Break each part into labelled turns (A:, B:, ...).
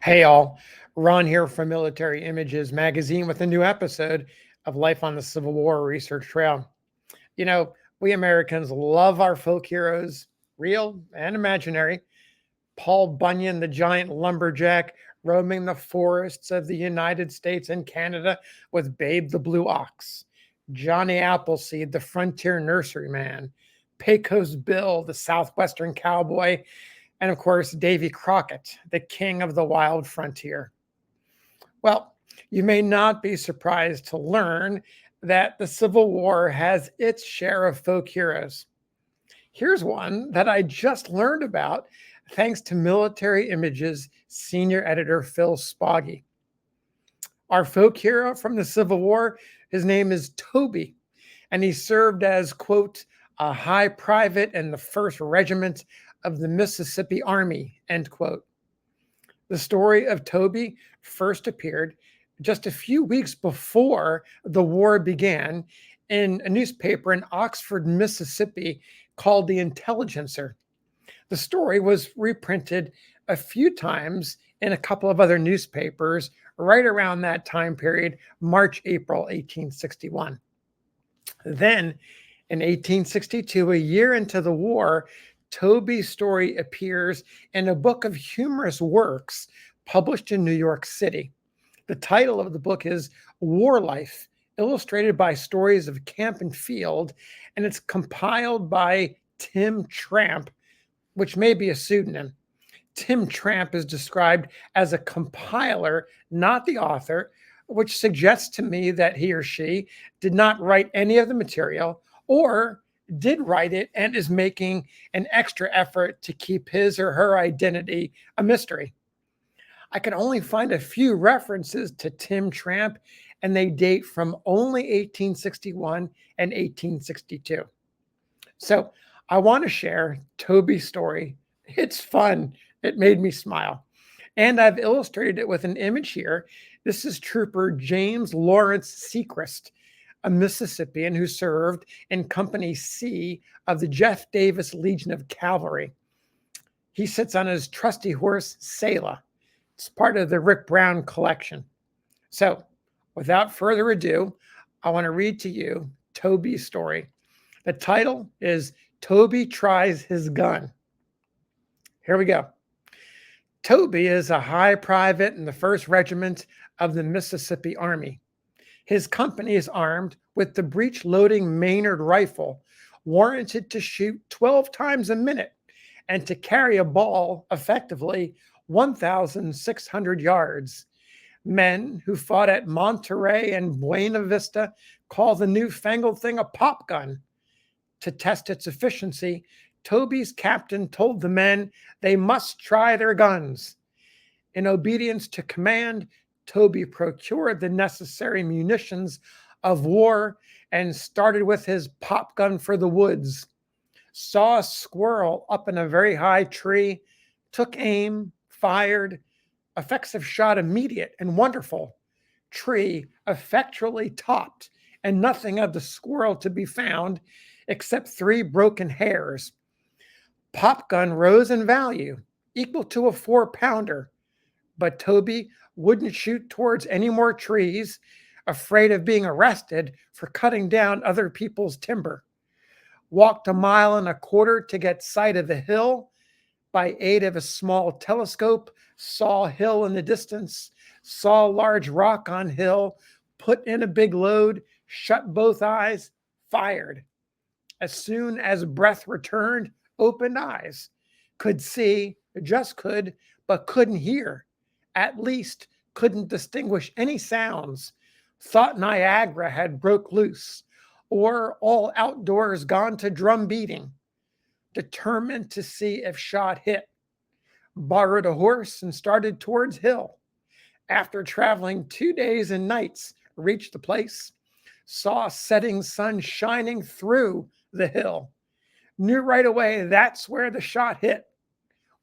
A: Hey all, Ron here from Military Images Magazine with a new episode of Life on the Civil War Research Trail. You know, we Americans love our folk heroes, real and imaginary. Paul Bunyan, the giant lumberjack, roaming the forests of the United States and Canada with Babe the Blue Ox. Johnny Appleseed, the frontier nurseryman. Pecos Bill, the southwestern cowboy, and of course, Davy Crockett, the king of the wild frontier. Well, you may not be surprised to learn that the Civil War has its share of folk heroes. Here's one that I just learned about thanks to Military Images senior editor Phil Spoggy. Our folk hero from the Civil War, his name is Toby, and he served as, quote, a high private in the 1st Regiment of the Mississippi Army, end quote. The story of Toby first appeared just a few weeks before the war began in a newspaper in Oxford, Mississippi called The Intelligencer. The story was reprinted a few times in a couple of other newspapers right around that time period, March, April 1861. Then in 1862, a year into the war, Toby's story appears in a book of humorous works published in New York City. The title of the book is War Life, illustrated by stories of camp and field, and it's compiled by Tim Tramp, which may be a pseudonym. Tim Tramp is described as a compiler, not the author, which suggests to me that he or she did not write any of the material or did write it and is making an extra effort to keep his or her identity a mystery. I can only find a few references to Tim Tramp, and they date from only 1861 and 1862. So I want to share Toby's story. It's fun. It made me smile. And I've illustrated it with an image here. This is Trooper James Lawrence Sechrist, a Mississippian who served in Company C of the Jeff Davis Legion of Cavalry. He sits on his trusty horse, Selah. It's part of the Rick Brown collection. So, without further ado, I want to read to you Toby's story. The title is Toby Tries His Gun. Here we go. Toby is a high private in the 1st Regiment of the Mississippi Army. His company is armed with the breech-loading Maynard rifle, warranted to shoot 12 times a minute and to carry a ball effectively 1,600 yards. Men who fought at Monterey and Buena Vista call the newfangled thing a pop gun. To test its efficiency, Toby's captain told the men they must try their guns. In obedience to command, Toby procured the necessary munitions of war and started with his pop gun for the woods. Saw a squirrel up in a very high tree, took aim, fired. Effects of shot immediate and wonderful. Tree effectually topped, and nothing of the squirrel to be found except 3 broken hairs. Pop gun rose in value, equal to a 4-pounder, but Toby wouldn't shoot towards any more trees, afraid of being arrested for cutting down other people's timber. Walked a mile and a quarter to get sight of the hill. By aid of a small telescope, saw hill in the distance, saw large rock on hill, put in a big load, shut both eyes, fired. As soon as breath returned, opened eyes. Could see, just could, but couldn't hear. At least couldn't distinguish any sounds. Thought Niagara had broke loose, or all outdoors gone to drum beating. Determined to see if shot hit. Borrowed a horse and started towards hill. After traveling 2 days and nights, reached the place. Saw setting sun shining through the hill. Knew right away that's where the shot hit.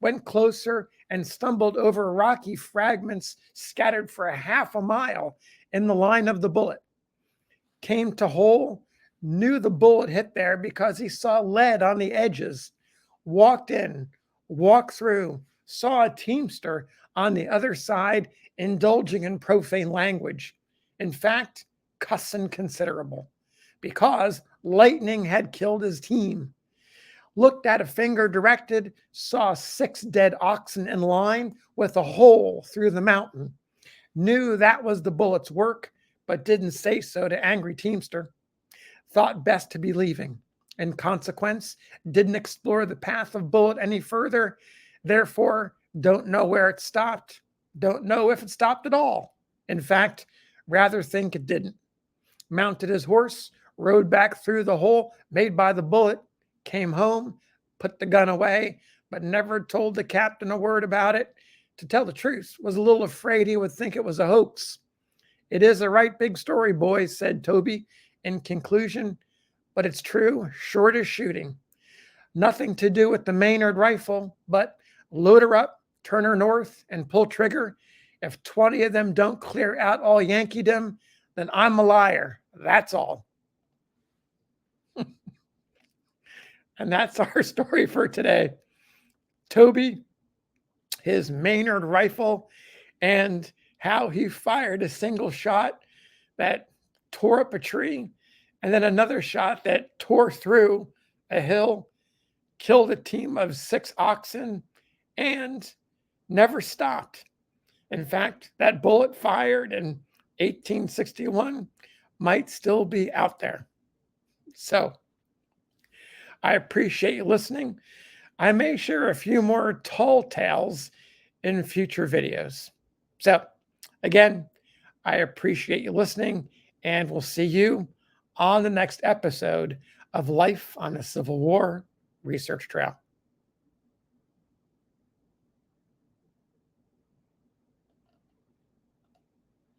A: Went closer and stumbled over rocky fragments scattered for a half a mile in the line of the bullet. Came to hole, knew the bullet hit there because he saw lead on the edges. Walked in, walked through, saw a teamster on the other side indulging in profane language. In fact, cussing considerable because lightning had killed his team. Looked at a finger directed, saw 6 dead oxen in line with a hole through the mountain. Knew that was the bullet's work, but didn't say so to angry teamster. Thought best to be leaving. In consequence, didn't explore the path of bullet any further. Therefore, don't know where it stopped. Don't know if it stopped at all. In fact, rather think it didn't. Mounted his horse, rode back through the hole made by the bullet, came home, put the gun away, but never told the captain a word about it. To tell the truth, was a little afraid he would think it was a hoax. It is a right big story, boys, said Toby in conclusion, but it's true, short as shooting. Nothing to do with the Maynard rifle, but load her up, turn her north, and pull trigger. If 20 of them don't clear out all Yankeedom, then I'm a liar. That's all. And that's our story for today. Toby, his Maynard rifle, and how he fired a single shot that tore up a tree, and then another shot that tore through a hill, killed a team of 6 oxen, and never stopped. In fact, that bullet fired in 1861 might still be out there. So, I appreciate you listening. I may share a few more tall tales in future videos. So, again, I appreciate you listening, and we'll see you on the next episode of Life on the Civil War Research Trail.